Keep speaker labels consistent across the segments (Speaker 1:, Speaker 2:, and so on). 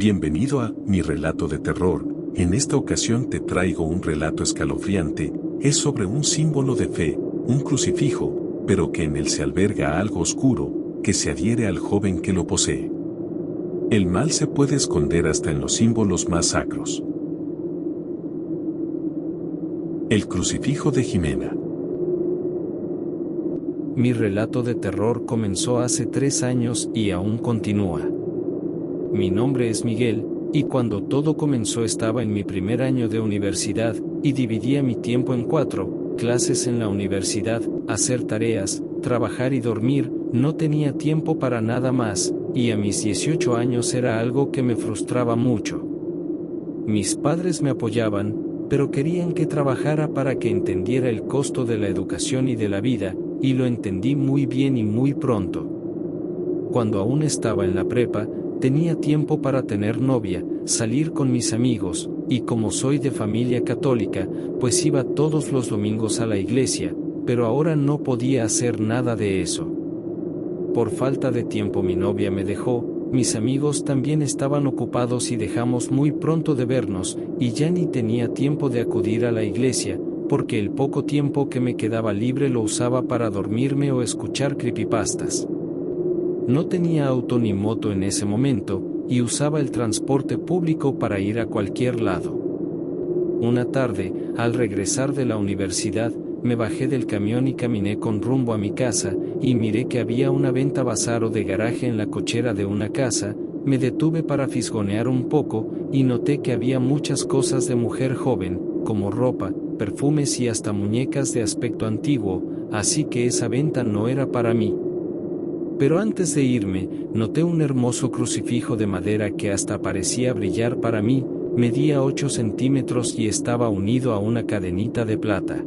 Speaker 1: Bienvenido a Mi Relato de Terror. En esta ocasión te traigo un relato escalofriante. Es sobre un símbolo de fe, un crucifijo, pero que en él se alberga algo oscuro, que se adhiere al joven que lo posee. El mal se puede esconder hasta en los símbolos más sacros. El crucifijo de Jimena.
Speaker 2: Mi relato de terror comenzó hace 3 años y aún continúa. Mi nombre es Miguel, y cuando todo comenzó estaba en mi primer año de universidad, y dividía mi tiempo en 4, clases en la universidad, hacer tareas, trabajar y dormir. No tenía tiempo para nada más, y a mis 18 años era algo que me frustraba mucho. Mis padres me apoyaban, pero querían que trabajara para que entendiera el costo de la educación y de la vida, y lo entendí muy bien y muy pronto. Cuando aún estaba en la prepa, tenía tiempo para tener novia, salir con mis amigos, y como soy de familia católica, pues iba todos los domingos a la iglesia, pero ahora no podía hacer nada de eso. Por falta de tiempo mi novia me dejó, mis amigos también estaban ocupados y dejamos muy pronto de vernos, y ya ni tenía tiempo de acudir a la iglesia, porque el poco tiempo que me quedaba libre lo usaba para dormirme o escuchar creepypastas. No tenía auto ni moto en ese momento, y usaba el transporte público para ir a cualquier lado. Una tarde, al regresar de la universidad, me bajé del camión y caminé con rumbo a mi casa, y miré que había una venta bazar o de garaje en la cochera de una casa. Me detuve para fisgonear un poco, y noté que había muchas cosas de mujer joven, como ropa, perfumes y hasta muñecas de aspecto antiguo, así que esa venta no era para mí. Pero antes de irme, noté un hermoso crucifijo de madera que hasta parecía brillar para mí, medía 8 centímetros y estaba unido a una cadenita de plata.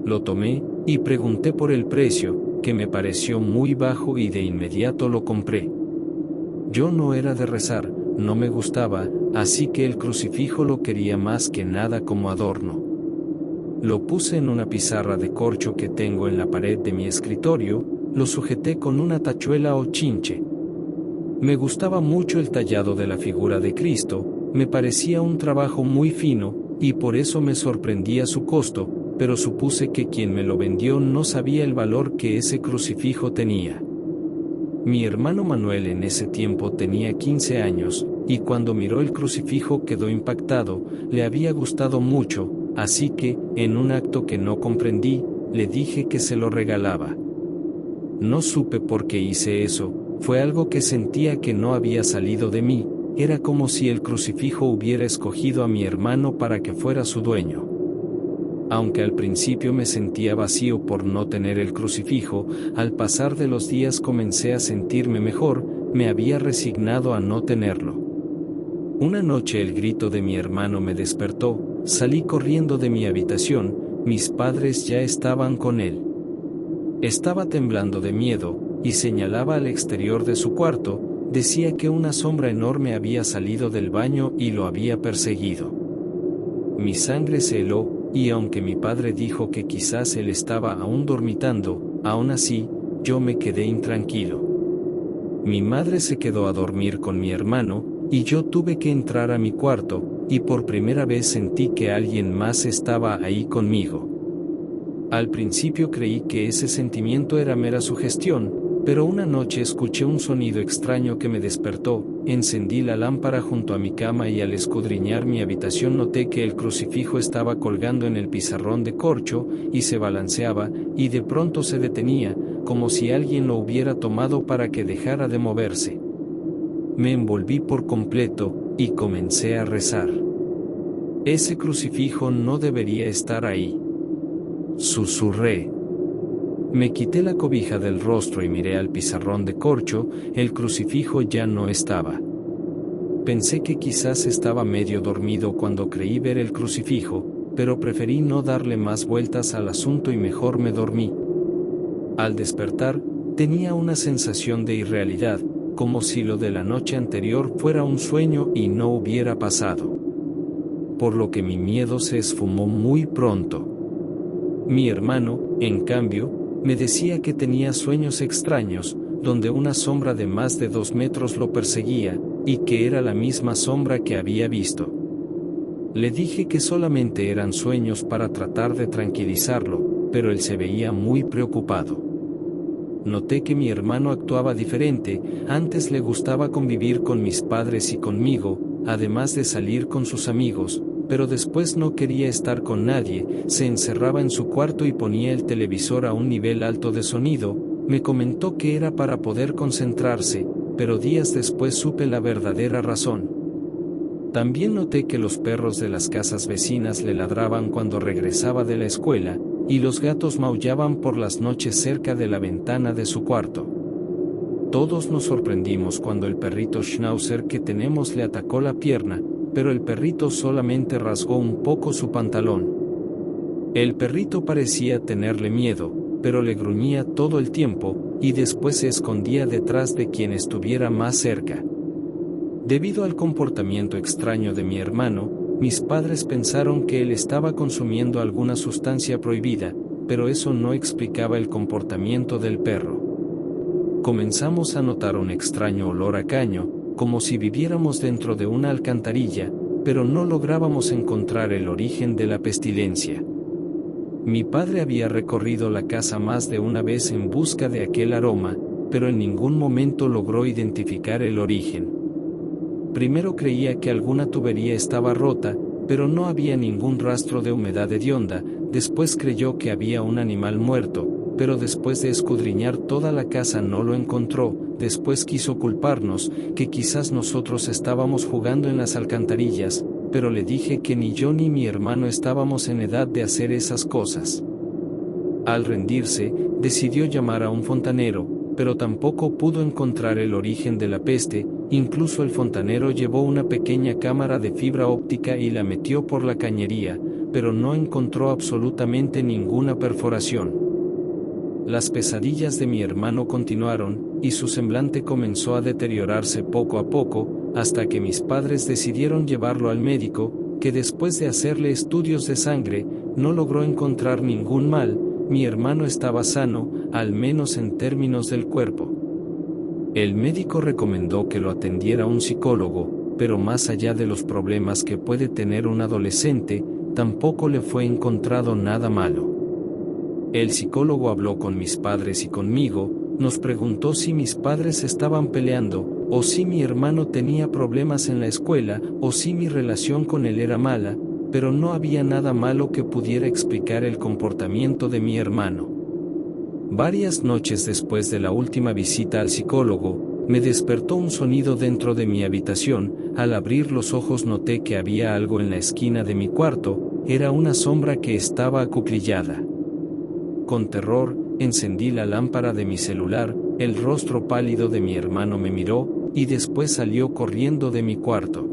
Speaker 2: Lo tomé, y pregunté por el precio, que me pareció muy bajo y de inmediato lo compré. Yo no era de rezar, no me gustaba, así que el crucifijo lo quería más que nada como adorno. Lo puse en una pizarra de corcho que tengo en la pared de mi escritorio, lo sujeté con una tachuela o chinche. Me gustaba mucho el tallado de la figura de Cristo, me parecía un trabajo muy fino, y por eso me sorprendía su costo, pero supuse que quien me lo vendió no sabía el valor que ese crucifijo tenía. Mi hermano Manuel en ese tiempo tenía 15 años, y cuando miró el crucifijo quedó impactado, le había gustado mucho, así que, en un acto que no comprendí, le dije que se lo regalaba. No supe por qué hice eso, fue algo que sentía que no había salido de mí, era como si el crucifijo hubiera escogido a mi hermano para que fuera su dueño. Aunque al principio me sentía vacío por no tener el crucifijo, al pasar de los días comencé a sentirme mejor, me había resignado a no tenerlo. Una noche el grito de mi hermano me despertó, salí corriendo de mi habitación, mis padres ya estaban con él. Estaba temblando de miedo, y señalaba al exterior de su cuarto, decía que una sombra enorme había salido del baño y lo había perseguido. Mi sangre se heló, y aunque mi padre dijo que quizás él estaba aún dormitando, aún así, yo me quedé intranquilo. Mi madre se quedó a dormir con mi hermano, y yo tuve que entrar a mi cuarto, y por primera vez sentí que alguien más estaba ahí conmigo. Al principio creí que ese sentimiento era mera sugestión, pero una noche escuché un sonido extraño que me despertó, encendí la lámpara junto a mi cama y al escudriñar mi habitación noté que el crucifijo estaba colgando en el pizarrón de corcho, y se balanceaba, y de pronto se detenía, como si alguien lo hubiera tomado para que dejara de moverse. Me envolví por completo, y comencé a rezar. Ese crucifijo no debería estar ahí. Susurré. Me quité la cobija del rostro y miré al pizarrón de corcho, el crucifijo ya no estaba. Pensé que quizás estaba medio dormido cuando creí ver el crucifijo, pero preferí no darle más vueltas al asunto y mejor me dormí. Al despertar, tenía una sensación de irrealidad, como si lo de la noche anterior fuera un sueño y no hubiera pasado. Por lo que mi miedo se esfumó muy pronto. Mi hermano, en cambio, me decía que tenía sueños extraños, donde una sombra de más de 2 metros lo perseguía, y que era la misma sombra que había visto. Le dije que solamente eran sueños para tratar de tranquilizarlo, pero él se veía muy preocupado. Noté que mi hermano actuaba diferente. Antes le gustaba convivir con mis padres y conmigo, además de salir con sus amigos, pero después no quería estar con nadie, se encerraba en su cuarto y ponía el televisor a un nivel alto de sonido. Me comentó que era para poder concentrarse, pero días después supe la verdadera razón. También noté que los perros de las casas vecinas le ladraban cuando regresaba de la escuela, y los gatos maullaban por las noches cerca de la ventana de su cuarto. Todos nos sorprendimos cuando el perrito Schnauzer que tenemos le atacó la pierna, pero el perrito solamente rasgó un poco su pantalón. El perrito parecía tenerle miedo, pero le gruñía todo el tiempo, y después se escondía detrás de quien estuviera más cerca. Debido al comportamiento extraño de mi hermano, mis padres pensaron que él estaba consumiendo alguna sustancia prohibida, pero eso no explicaba el comportamiento del perro. Comenzamos a notar un extraño olor a caño, como si viviéramos dentro de una alcantarilla, pero no lográbamos encontrar el origen de la pestilencia. Mi padre había recorrido la casa más de una vez en busca de aquel aroma, pero en ningún momento logró identificar el origen. Primero creía que alguna tubería estaba rota, pero no había ningún rastro de humedad hedionda. Después creyó que había un animal muerto, pero después de escudriñar toda la casa no lo encontró. Después quiso culparnos, que quizás nosotros estábamos jugando en las alcantarillas, pero le dije que ni yo ni mi hermano estábamos en edad de hacer esas cosas. Al rendirse, decidió llamar a un fontanero, pero tampoco pudo encontrar el origen de la peste. Incluso el fontanero llevó una pequeña cámara de fibra óptica y la metió por la cañería, pero no encontró absolutamente ninguna perforación. Las pesadillas de mi hermano continuaron, y su semblante comenzó a deteriorarse poco a poco, hasta que mis padres decidieron llevarlo al médico, que después de hacerle estudios de sangre, no logró encontrar ningún mal. Mi hermano estaba sano, al menos en términos del cuerpo. El médico recomendó que lo atendiera un psicólogo, pero más allá de los problemas que puede tener un adolescente, tampoco le fue encontrado nada malo. El psicólogo habló con mis padres y conmigo, nos preguntó si mis padres estaban peleando, o si mi hermano tenía problemas en la escuela, o si mi relación con él era mala, pero no había nada malo que pudiera explicar el comportamiento de mi hermano. Varias noches después de la última visita al psicólogo, me despertó un sonido dentro de mi habitación. Al abrir los ojos noté que había algo en la esquina de mi cuarto. Era una sombra que estaba acuclillada. Con terror, encendí la lámpara de mi celular. El rostro pálido de mi hermano me miró, y después salió corriendo de mi cuarto.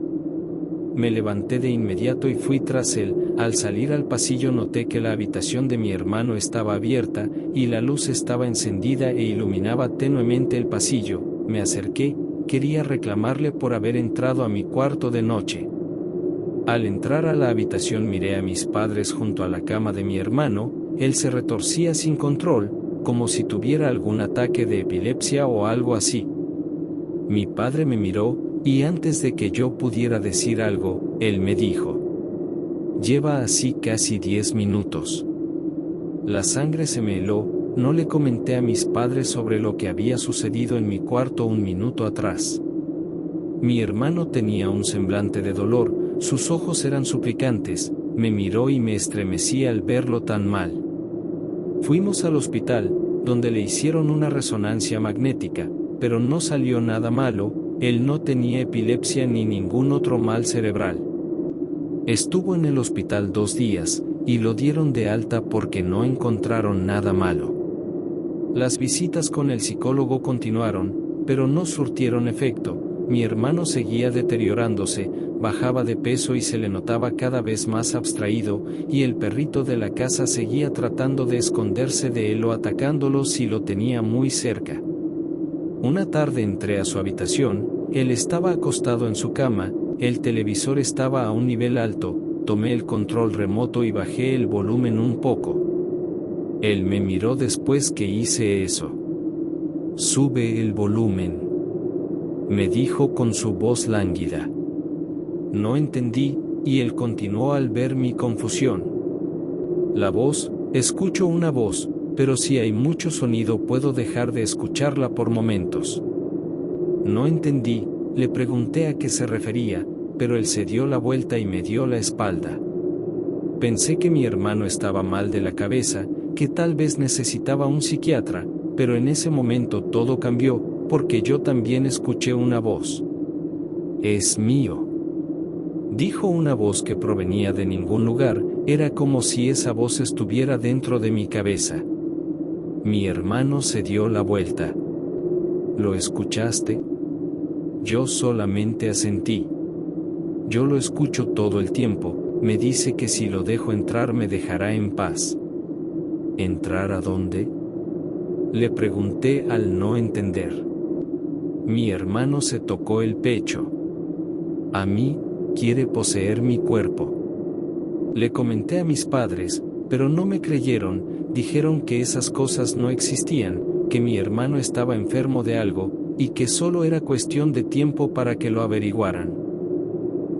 Speaker 2: Me levanté de inmediato y fui tras él. Al salir al pasillo noté que la habitación de mi hermano estaba abierta, y la luz estaba encendida e iluminaba tenuemente el pasillo. Me acerqué, quería reclamarle por haber entrado a mi cuarto de noche. Al entrar a la habitación miré a mis padres junto a la cama de mi hermano. Él se retorcía sin control, como si tuviera algún ataque de epilepsia o algo así. Mi padre me miró, y antes de que yo pudiera decir algo, él me dijo: «Lleva así casi 10 minutos». La sangre se me heló. No le comenté a mis padres sobre lo que había sucedido en mi cuarto un minuto atrás. Mi hermano tenía un semblante de dolor, sus ojos eran suplicantes, me miró y me estremecí al verlo tan mal. Fuimos al hospital, donde le hicieron una resonancia magnética, pero no salió nada malo. Él no tenía epilepsia ni ningún otro mal cerebral. Estuvo en el hospital 2 días, y lo dieron de alta porque no encontraron nada malo. Las visitas con el psicólogo continuaron, pero no surtieron efecto. Mi hermano seguía deteriorándose, bajaba de peso y se le notaba cada vez más abstraído, y el perrito de la casa seguía tratando de esconderse de él o atacándolo si lo tenía muy cerca. Una tarde entré a su habitación. Él estaba acostado en su cama, el televisor estaba a un nivel alto. Tomé el control remoto y bajé el volumen un poco. Él me miró después que hice eso. «Sube el volumen». me dijo con su voz lánguida. No entendí, y él continuó al ver mi confusión. La voz, escucho una voz, pero si hay mucho sonido puedo dejar de escucharla por momentos. No entendí, le pregunté a qué se refería, pero él se dio la vuelta y me dio la espalda. Pensé que mi hermano estaba mal de la cabeza, que tal vez necesitaba un psiquiatra, pero en ese momento todo cambió, porque yo también escuché una voz. Es mío. Dijo una voz que provenía de ningún lugar, era como si esa voz estuviera dentro de mi cabeza. Mi hermano se dio la vuelta. ¿Lo escuchaste? Yo solamente asentí. Yo lo escucho todo el tiempo, me dice que si lo dejo entrar me dejará en paz. ¿Entrar a dónde? Le pregunté al no entender. Mi hermano se tocó el pecho. A mí, quiere poseer mi cuerpo. Le comenté a mis padres, pero no me creyeron, dijeron que esas cosas no existían, que mi hermano estaba enfermo de algo, y que solo era cuestión de tiempo para que lo averiguaran.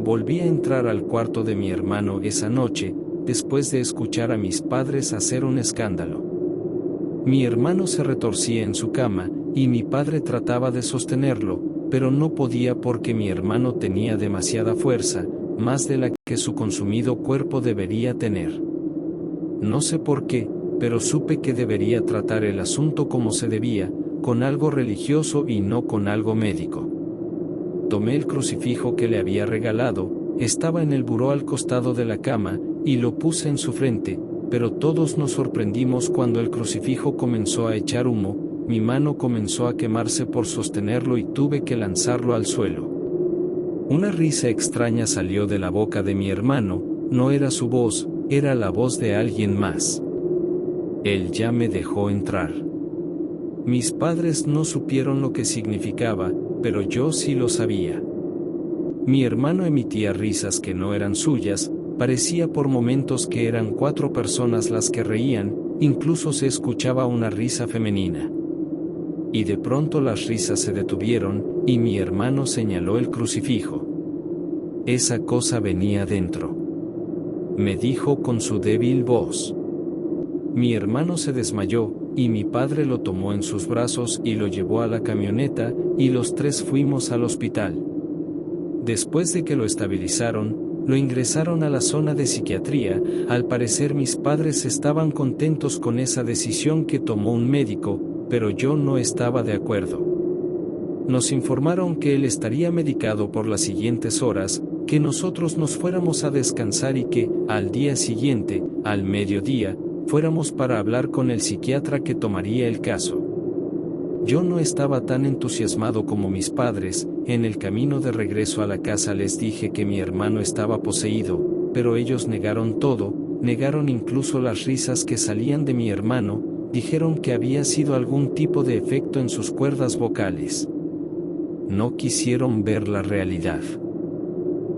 Speaker 2: Volví a entrar al cuarto de mi hermano esa noche, después de escuchar a mis padres hacer un escándalo. Mi hermano se retorcía en su cama, y mi padre trataba de sostenerlo, pero no podía porque mi hermano tenía demasiada fuerza, más de la que su consumido cuerpo debería tener. No sé por qué, pero supe que debería tratar el asunto como se debía, con algo religioso y no con algo médico. Tomé el crucifijo que le había regalado, estaba en el buró al costado de la cama, y lo puse en su frente, pero todos nos sorprendimos cuando el crucifijo comenzó a echar humo, mi mano comenzó a quemarse por sostenerlo y tuve que lanzarlo al suelo. Una risa extraña salió de la boca de mi hermano, no era su voz, era la voz de alguien más. Él ya me dejó entrar. Mis padres no supieron lo que significaba, pero yo sí lo sabía. Mi hermano emitía risas que no eran suyas, parecía por momentos que eran 4 personas las que reían, incluso se escuchaba una risa femenina. Y de pronto las risas se detuvieron, y mi hermano señaló el crucifijo. Esa cosa venía dentro. Me dijo con su débil voz. Mi hermano se desmayó, y mi padre lo tomó en sus brazos y lo llevó a la camioneta, y los 3 fuimos al hospital. Después de que lo estabilizaron, lo ingresaron a la zona de psiquiatría. Al parecer mis padres estaban contentos con esa decisión que tomó un médico, pero yo no estaba de acuerdo. Nos informaron que él estaría medicado por las siguientes horas, que nosotros nos fuéramos a descansar y que, al día siguiente, al mediodía, fuéramos para hablar con el psiquiatra que tomaría el caso. Yo no estaba tan entusiasmado como mis padres. En el camino de regreso a la casa les dije que mi hermano estaba poseído, pero ellos negaron todo, negaron incluso las risas que salían de mi hermano, dijeron que había sido algún tipo de efecto en sus cuerdas vocales. No quisieron ver la realidad.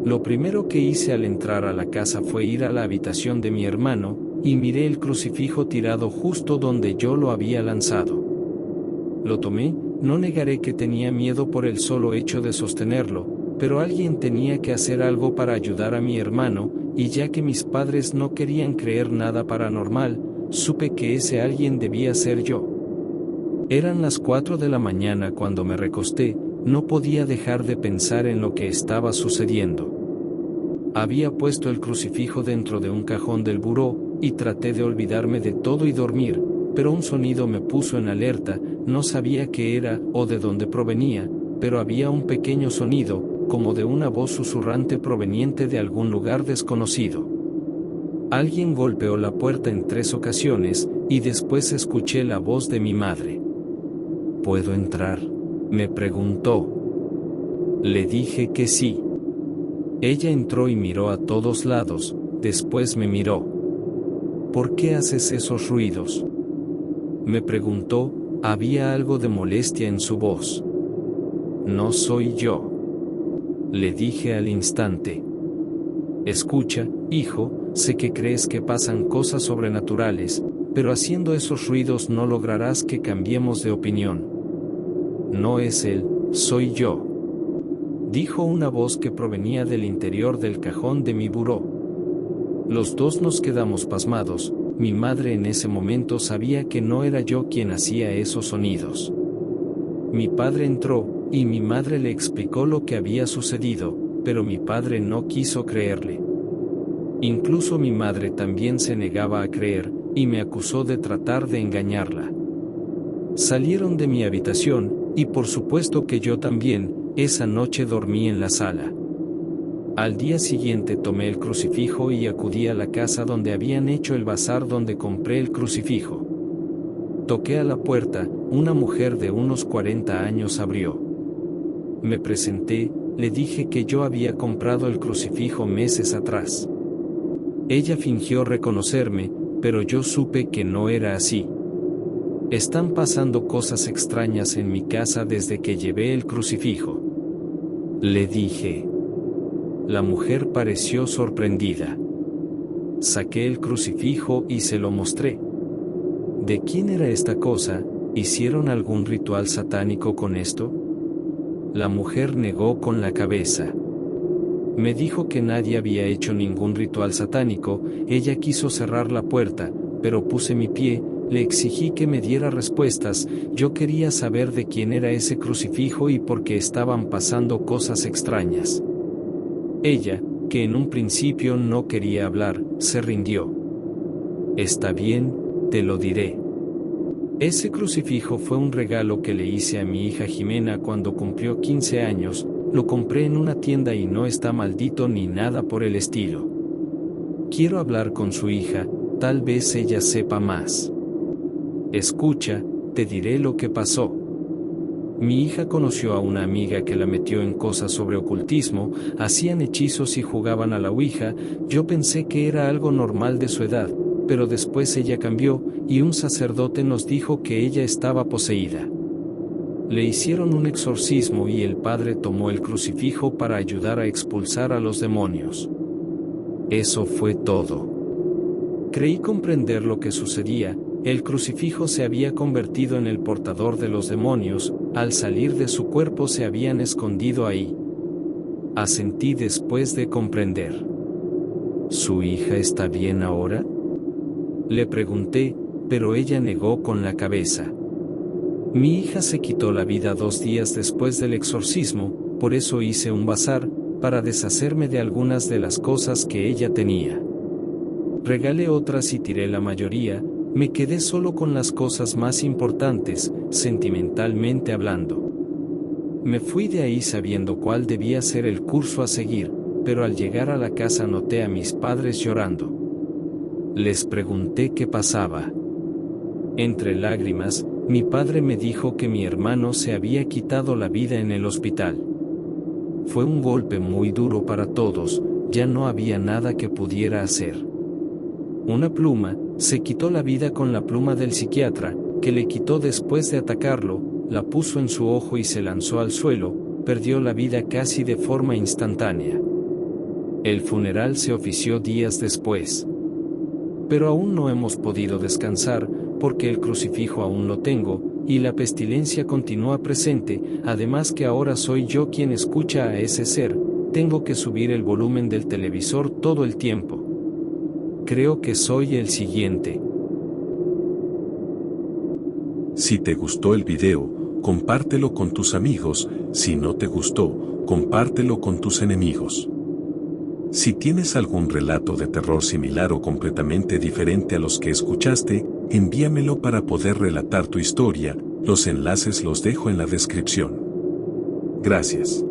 Speaker 2: Lo primero que hice al entrar a la casa fue ir a la habitación de mi hermano, y miré el crucifijo tirado justo donde yo lo había lanzado. Lo tomé, no negaré que tenía miedo por el solo hecho de sostenerlo, pero alguien tenía que hacer algo para ayudar a mi hermano, y ya que mis padres no querían creer nada paranormal, supe que ese alguien debía ser yo. Eran las 4 de la mañana cuando me recosté, no podía dejar de pensar en lo que estaba sucediendo. Había puesto el crucifijo dentro de un cajón del buró, y traté de olvidarme de todo y dormir, pero un sonido me puso en alerta, no sabía qué era o de dónde provenía, pero había un pequeño sonido, como de una voz susurrante proveniente de algún lugar desconocido. Alguien golpeó la puerta en 3 ocasiones, y después escuché la voz de mi madre. ¿Puedo entrar?, me preguntó. Le dije que sí. Ella entró y miró a todos lados, después me miró. ¿Por qué haces esos ruidos?, me preguntó, había algo de molestia en su voz. No soy yo, le dije al instante. Escucha, hijo, sé que crees que pasan cosas sobrenaturales, pero haciendo esos ruidos no lograrás que cambiemos de opinión. No es él, soy yo. dijo una voz que provenía del interior del cajón de mi buró. Los dos nos quedamos pasmados. Mi madre en ese momento sabía que no era yo quien hacía esos sonidos. Mi padre entró, y mi madre le explicó lo que había sucedido, pero mi padre no quiso creerle. Incluso mi madre también se negaba a creer, y me acusó de tratar de engañarla. Salieron de mi habitación, y por supuesto que yo también. Esa noche dormí en la sala. Al día siguiente tomé el crucifijo y acudí a la casa donde habían hecho el bazar donde compré el crucifijo. Toqué a la puerta, una mujer de unos 40 años abrió. Me presenté, le dije que yo había comprado el crucifijo meses atrás. Ella fingió reconocerme, pero yo supe que no era así. Están pasando cosas extrañas en mi casa desde que llevé el crucifijo. Le dije. La mujer pareció sorprendida. Saqué el crucifijo y se lo mostré. ¿De quién era esta cosa? ¿Hicieron algún ritual satánico con esto? La mujer negó con la cabeza. Me dijo que nadie había hecho ningún ritual satánico. Ella quiso cerrar la puerta, pero puse mi pie. Le exigí que me diera respuestas. Yo quería saber de quién era ese crucifijo y por qué estaban pasando cosas extrañas. Ella, que en un principio no quería hablar, se rindió. Está bien, te lo diré. Ese crucifijo fue un regalo que le hice a mi hija Jimena cuando cumplió 15 años, lo compré en una tienda y no está maldito ni nada por el estilo. Quiero hablar con su hija, tal vez ella sepa más. Escucha, te diré lo que pasó. Mi hija conoció a una amiga que la metió en cosas sobre ocultismo, hacían hechizos y jugaban a la ouija. Yo pensé que era algo normal de su edad, pero después ella cambió, y un sacerdote nos dijo que ella estaba poseída. Le hicieron un exorcismo y el padre tomó el crucifijo para ayudar a expulsar a los demonios. Eso fue todo. Creí comprender lo que sucedía. El crucifijo se había convertido en el portador de los demonios, al salir de su cuerpo se habían escondido ahí. Asentí después de comprender. ¿Su hija está bien ahora? Le pregunté, pero ella negó con la cabeza. Mi hija se quitó la vida 2 días después del exorcismo, por eso hice un bazar, para deshacerme de algunas de las cosas que ella tenía. Regalé otras y tiré la mayoría. Me quedé solo con las cosas más importantes, sentimentalmente hablando. Me fui de ahí sabiendo cuál debía ser el curso a seguir, pero al llegar a la casa noté a mis padres llorando. Les pregunté qué pasaba. Entre lágrimas, mi padre me dijo que mi hermano se había quitado la vida en el hospital. Fue un golpe muy duro para todos, ya no había nada que pudiera hacer. Una pluma, se quitó la vida con la pluma del psiquiatra, que le quitó después de atacarlo, la puso en su ojo y se lanzó al suelo, perdió la vida casi de forma instantánea. El funeral se ofició días después. Pero aún no hemos podido descansar, porque el crucifijo aún lo tengo, y la pestilencia continúa presente, además que ahora soy yo quien escucha a ese ser, tengo que subir el volumen del televisor todo el tiempo. Creo que soy el siguiente.
Speaker 1: Si te gustó el video, compártelo con tus amigos. Si no te gustó, compártelo con tus enemigos. Si tienes algún relato de terror similar o completamente diferente a los que escuchaste, envíamelo para poder relatar tu historia. Los enlaces los dejo en la descripción. Gracias.